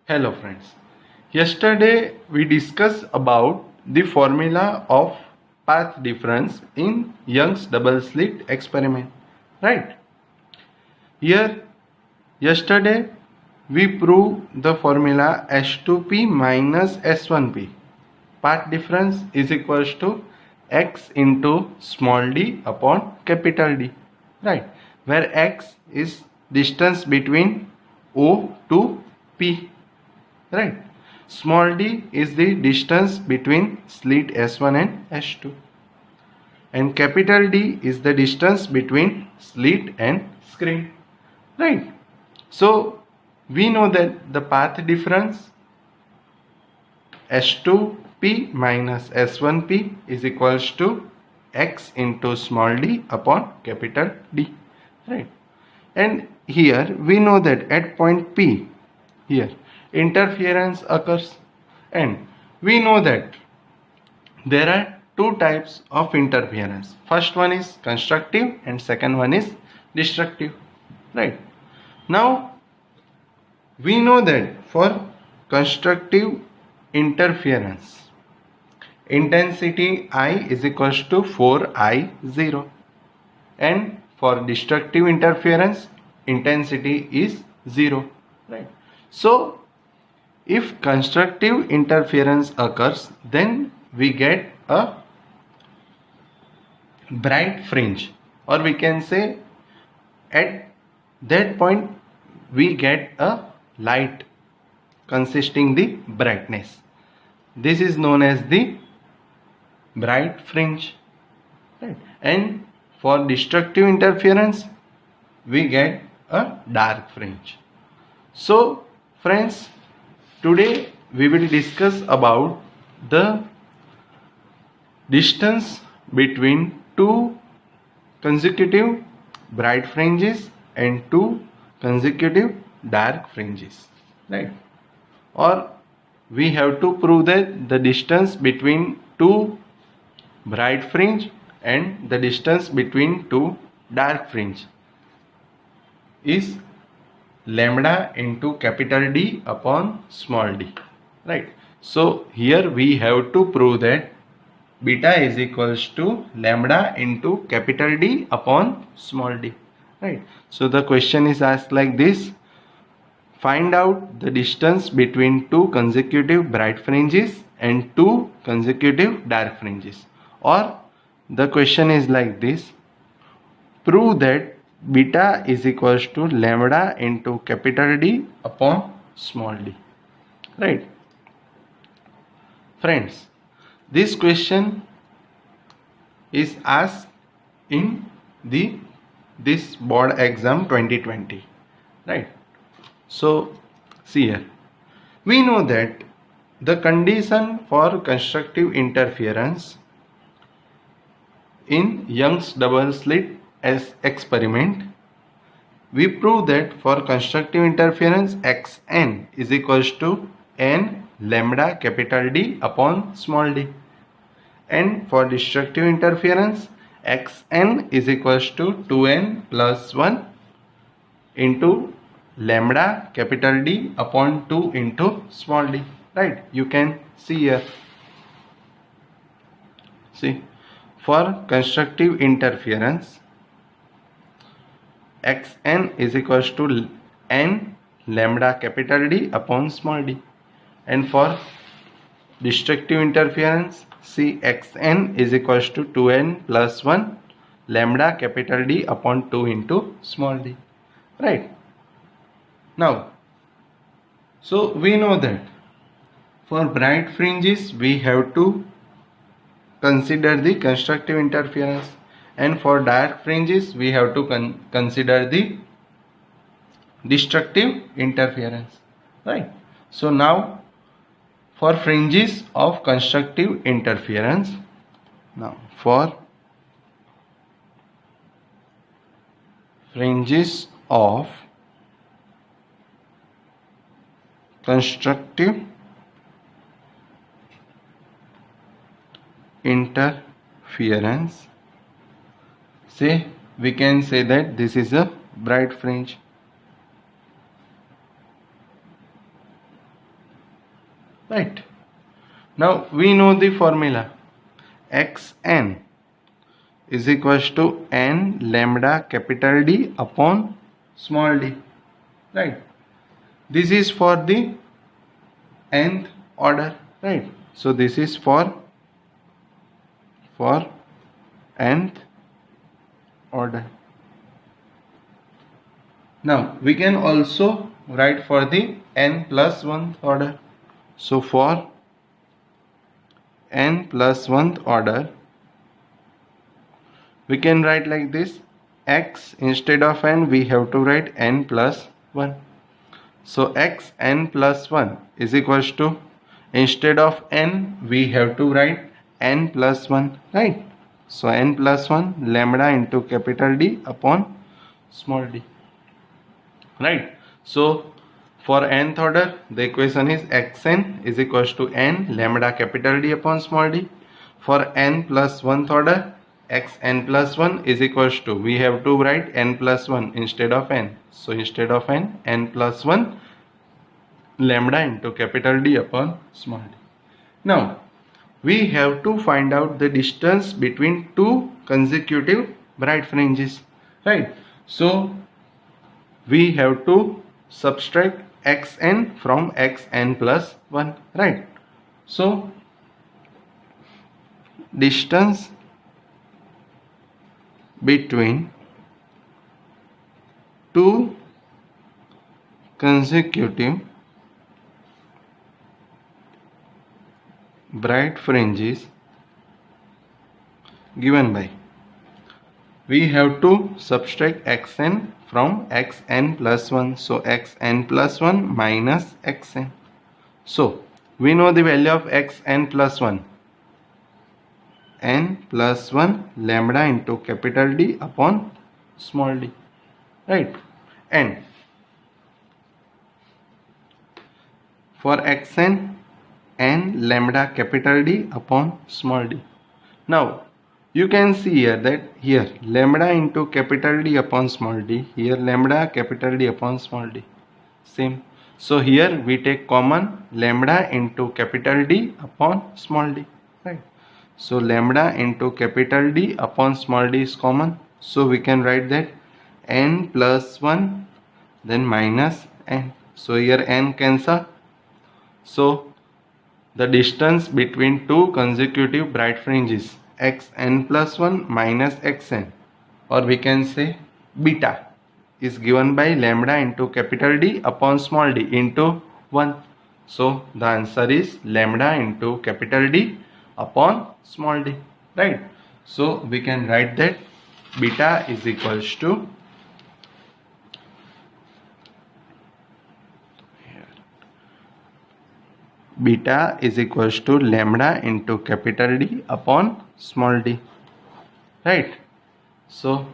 Hello friends. Yesterday we discussed about the formula of path difference in Young's double slit experiment. Right? Here yesterday we proved the formula H2P minus S1P. Path difference is equals to x into small d upon capital D. Right? Where x is distance between O to P. Right, small d is the distance between slit S1 and S2 and capital D is the distance between slit and screen. Right, so we know that the path difference S2P minus S1P is equals to x into small d upon capital D. Right, and here we know that at point P, here interference occurs, and we know that there are two types of interference. First one is constructive and second one is destructive. Right, now we know that for constructive interference intensity I is equals to 4I0, and for destructive interference intensity is 0. Right, so if constructive interference occurs, then we get a bright fringe, or we can say at that point we get a light consisting the brightness. This is known as the bright fringe. Right, and for destructive interference we get a dark fringe. So friends, today we will discuss about the distance between two consecutive bright fringes and two consecutive dark fringes. Right, or we have to prove that the distance between two bright fringe and the distance between two dark fringe is lambda into capital D upon small d. Right, so here we have to prove that beta is equals to lambda into capital D upon small d. Right, so the question is asked like this: find out the distance between two consecutive bright fringes and two consecutive dark fringes. Or the question is like this: prove that beta is equals to lambda into capital D upon small d. Right, friends, this question is asked in this board exam 2020. Right, so see here, we know that the condition for constructive interference in Young's double slit as experiment, we prove that for constructive interference xn is equals to n lambda capital D upon small d, and for destructive interference xn is equals to 2n plus 1 into lambda capital D upon 2 into small d. Right, you can see here. See, for constructive interference xn is equals to n lambda capital D upon small d, and for destructive interference see xn is equals to 2n plus 1 lambda capital D upon 2 into small d. Right, now so we know that for bright fringes we have to consider the constructive interference, and for dark fringes we have to consider the destructive interference. Right, so now for fringes of constructive interference, now for fringes of constructive interference, say we can say that this is a bright fringe. right? Now we know the formula. Xn is equals to n lambda capital D upon small d, right? This is for the nth order, right? So this is for nth order. Now we can also write for the n plus 1th order. So for n plus 1th order, we can write like this. X, instead of n we have to write n plus 1. So x n plus 1 is equals to, instead of n we have to write n plus 1, right? So n plus 1 lambda into capital D upon small d, right? So for nth order the equation is xn is equals to n lambda capital D upon small d. For n plus 1th order, xn plus 1 is equals to, we have to write n plus 1 instead of n. So instead of n plus 1 lambda into capital D upon small d. Now we have to find out the distance between two consecutive bright fringes, right? So we have to subtract xn from xn plus 1, right? So distance between two consecutive bright fringes given by, we have to subtract xn from xn plus 1. So xn plus 1 minus xn. So we know the value of xn plus 1, n plus 1 lambda into capital D upon small d, right? And for xn, n lambda capital D upon small d. Now you can see here that here lambda into capital D upon small d, here lambda capital D upon small d, same. So here we take common lambda into capital D upon small d, right? So lambda into capital D upon small d is common. So we can write that n plus 1 then minus n. So here n cancel. So the distance between two consecutive bright fringes, xn plus 1 minus xn, or we can say beta, is given by lambda into capital D upon small d into 1. So the answer is lambda into capital D upon small d, right? So we can write that beta is equals to lambda into capital D upon small d, right? So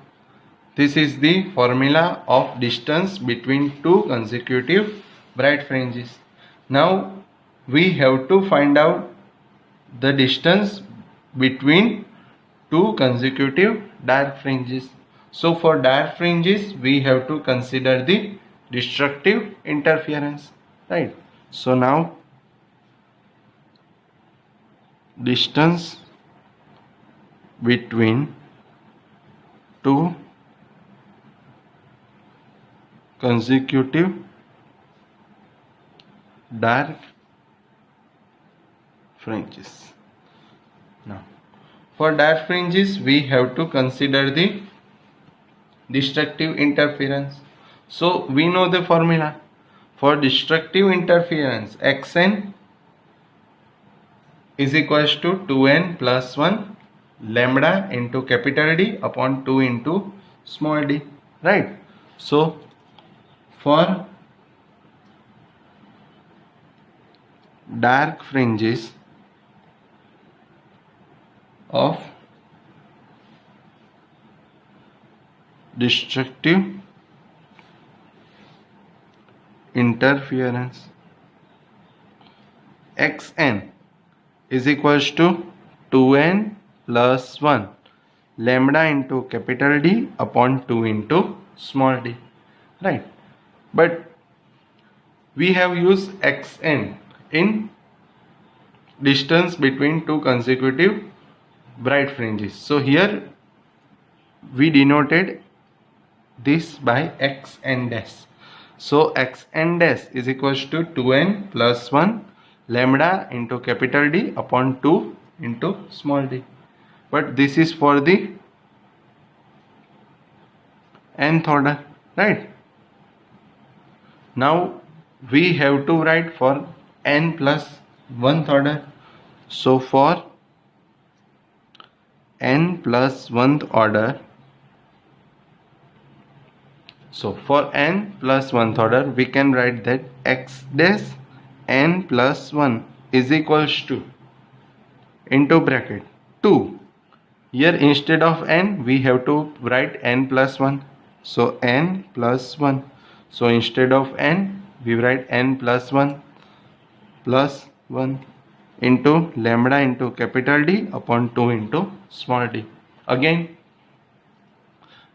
this is the formula of distance between two consecutive bright fringes. Now we have to find out the distance between two consecutive dark fringes. So for dark fringes we have to consider the destructive interference, right? So now distance between two consecutive dark fringes. Now for dark fringes we have to consider the destructive interference. So we know the formula for destructive interference. Xn is equals to 2n plus 1 lambda into capital D upon 2 into small d, right? So for dark fringes of destructive interference, xn is equals to 2n plus 1 lambda into capital D upon 2 into small d, right? But we have used xn in distance between two consecutive bright fringes. So here we denoted this by x n dash. So x n dash is equals to 2n plus 1 lambda into capital D upon 2 into small d. But this is for the nth order, right? Now we have to write for n plus 1th order. So for n plus 1th order, so for n plus 1th order, we can write that x dash n plus 1 is equals to, into bracket, 2. Here instead of n, we have to write n plus 1. So n plus 1. So instead of n, we write n plus 1 into lambda into capital D upon 2 into small d. Again,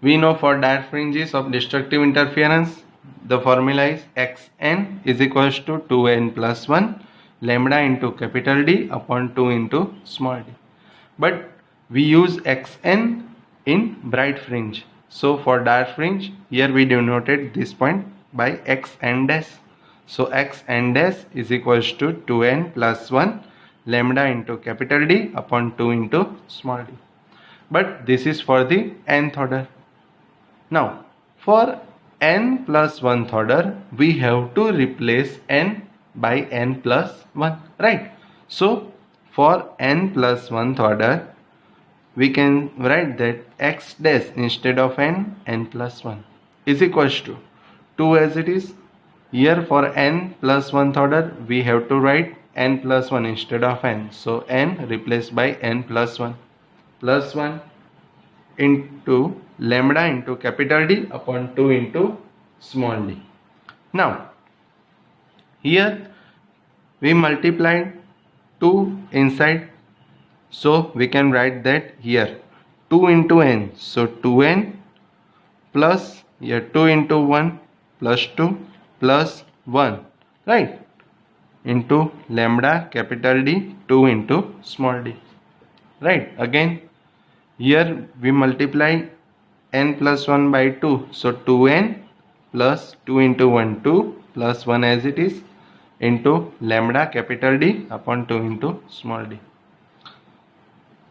we know for direct fringes of destructive interference, the formula is xn is equals to 2n plus 1 lambda into capital D upon 2 into small d. But we use xn in bright fringe. So for dark fringe, here we denoted this point by xn dash. So xn dash is equals to 2n plus 1 lambda into capital D upon 2 into small d. But this is for the nth order. Now for n plus 1th order, we have to replace n by n plus 1, right? So for n plus 1th order, we can write that x dash instead of n, n plus 1 is equals to 2 as it is. Here for n plus 1th order, we have to write n plus 1 instead of n. So n replaced by n plus 1 into lambda into capital D upon 2 into small d. Now here we multiplied 2 inside, so we can write that here 2 into n, so 2n plus here 2 into 1 plus 2 plus 1, right, into lambda capital D 2 into small d, right. Again here we multiply n plus 1 by 2, so 2n plus 2 into 1 2 plus 1 as it is into lambda capital D upon 2 into small d,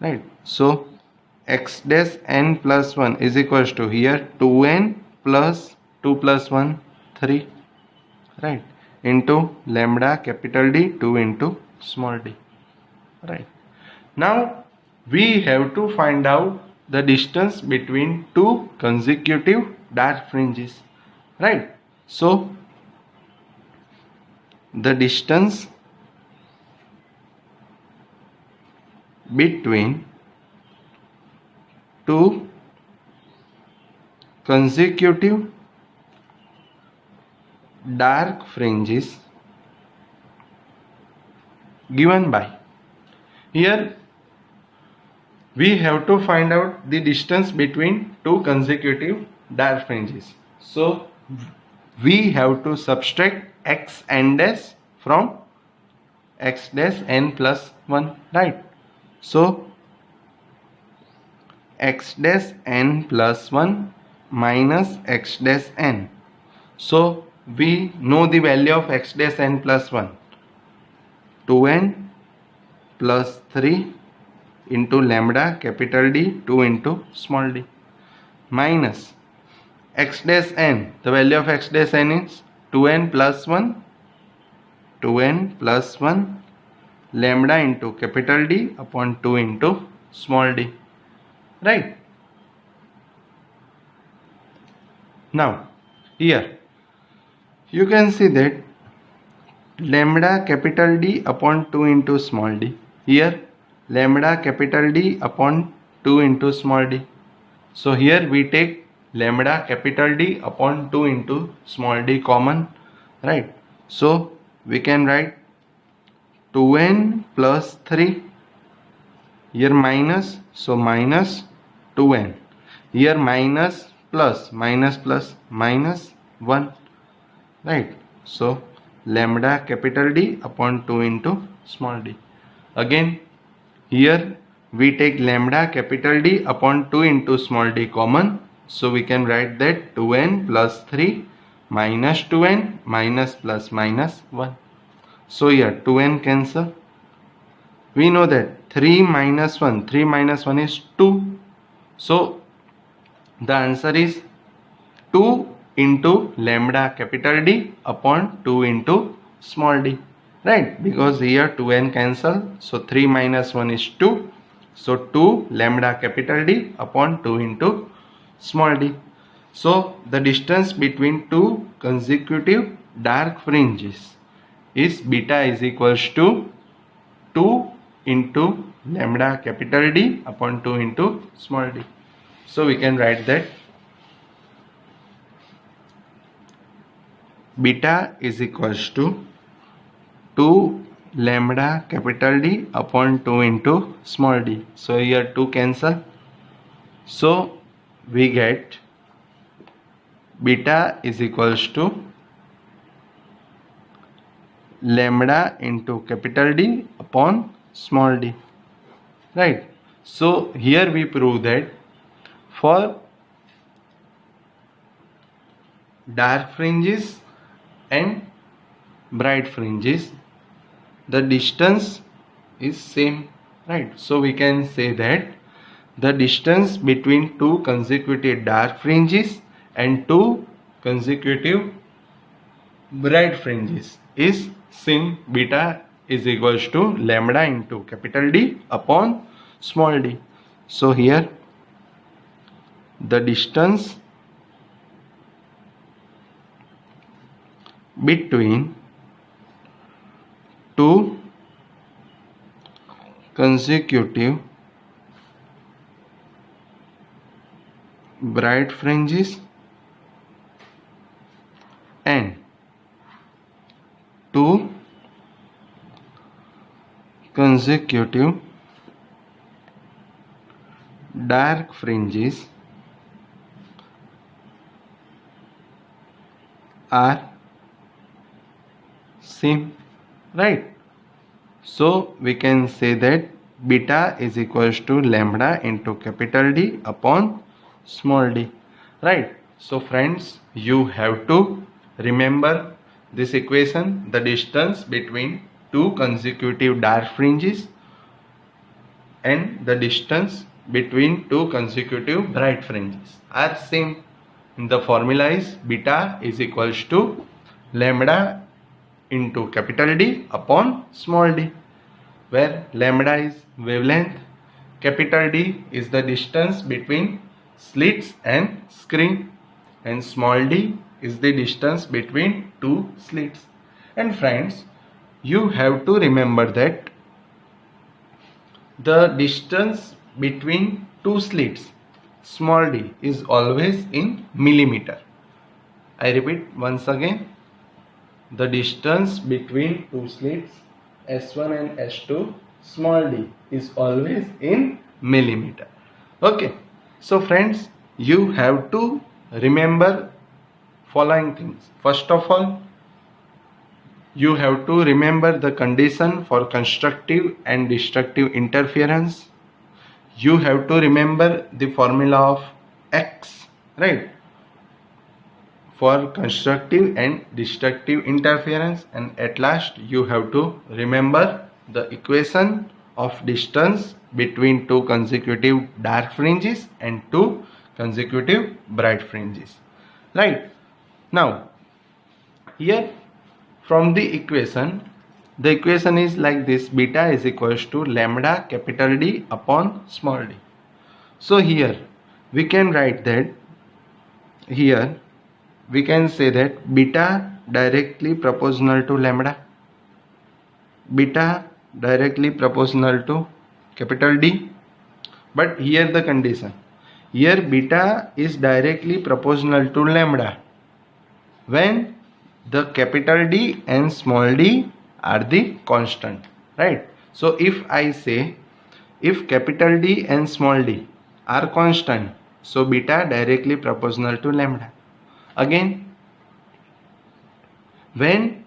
right. So x dash n plus 1 is equals to here 2n plus 2 plus 1 3, right, into lambda capital D 2 into small d, right. Now we have to find out the distance between two consecutive dark fringes, right. So the distance between two consecutive dark fringes given by, here we have to find out the distance between two consecutive dark fringes. So we have to subtract x n dash from x dash n plus 1, right. So x dash n plus 1 minus x dash n. So we know the value of x dash n plus 1, 2n plus 3 into lambda capital D 2 into small d, minus x dash n, the value of x dash n is 2n plus 1 lambda into capital D upon 2 into small d, right. Now here you can see that lambda capital D upon 2 into small d, here lambda capital D upon 2 into small d. So here we take lambda capital D upon 2 into small d common, right. So we can write 2n plus 3, here minus, so minus 2n, here minus plus minus 1, right. So lambda capital D upon 2 into small d. Again, here we take lambda capital D upon 2 into small d common. So we can write that 2n plus 3 minus 2n minus plus minus 1. So here 2n cancel. We know that 3 minus 1 is 2. So the answer is 2 into lambda capital D upon 2 into small d, right? Because here 2n cancel, so 3 minus 1 is 2. So 2 lambda capital D upon 2 into small d. So the distance between two consecutive dark fringes is beta is equals to 2 into lambda capital D upon 2 into small d. So we can write that beta is equals to 2 lambda capital D upon 2 into small d. So here 2 cancel. So we get beta is equals to lambda into capital D upon small d, right? So here we prove that for dark fringes and bright fringes the distance is same, right? So we can say that the distance between two consecutive dark fringes and two consecutive bright fringes is same. Beta is equals to lambda into capital D upon small d. So here the distance between two consecutive bright fringes and two consecutive dark fringes are same, right? So we can say that beta is equals to lambda into capital D upon small d, right? So friends, you have to remember this equation. The distance between two consecutive dark fringes and the distance between two consecutive bright fringes are same. The formula is beta is equals to lambda into capital D upon small d, where lambda is wavelength, capital D is the distance between slits and screen, and small d is the distance between two slits. And friends, you have to remember that the distance between two slits, small d, is always in millimeter. I repeat once again, the distance between two slits S1 and S2, small d, is always in millimeter. Okay, so friends, you have to remember following things. First of all, you have to remember the condition for constructive and destructive interference. You have to remember the formula of X, right, for constructive and destructive interference. And at last you have to remember the equation of distance between two consecutive dark fringes and two consecutive bright fringes, right? Now here from the equation is like this: beta is equals to lambda capital D upon small d. So here we can write that, here we can say that beta directly proportional to lambda, beta directly proportional to capital D. But here the condition, here beta is directly proportional to lambda when the capital D and small d are the constant, right? So if I say, if capital D and small d are constant, so beta directly proportional to lambda. Again, when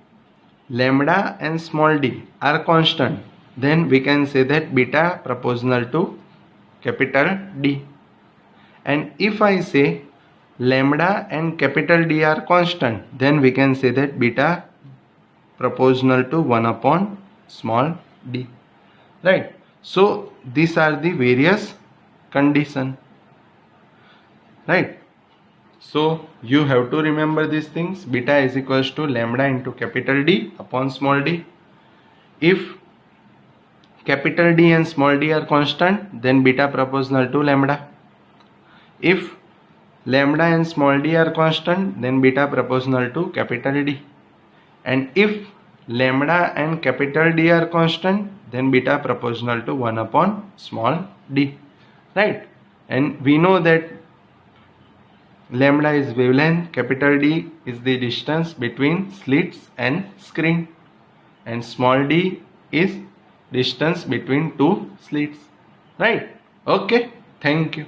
lambda and small d are constant, then we can say that beta proportional to capital D. And if I say lambda and capital D are constant, then we can say that beta proportional to 1 upon small d. Right. So these are the various condition. Right. So you have to remember these things. Beta is equals to lambda into capital D upon small d. If capital D and small d are constant, then beta proportional to lambda. If lambda and small d are constant, then beta proportional to capital D. And if lambda and capital D are constant, then beta proportional to 1 upon small d. Right. And we know that lambda is wavelength, capital D is the distance between slits and screen, and small d is distance between two slits. Right. Okay. Thank you.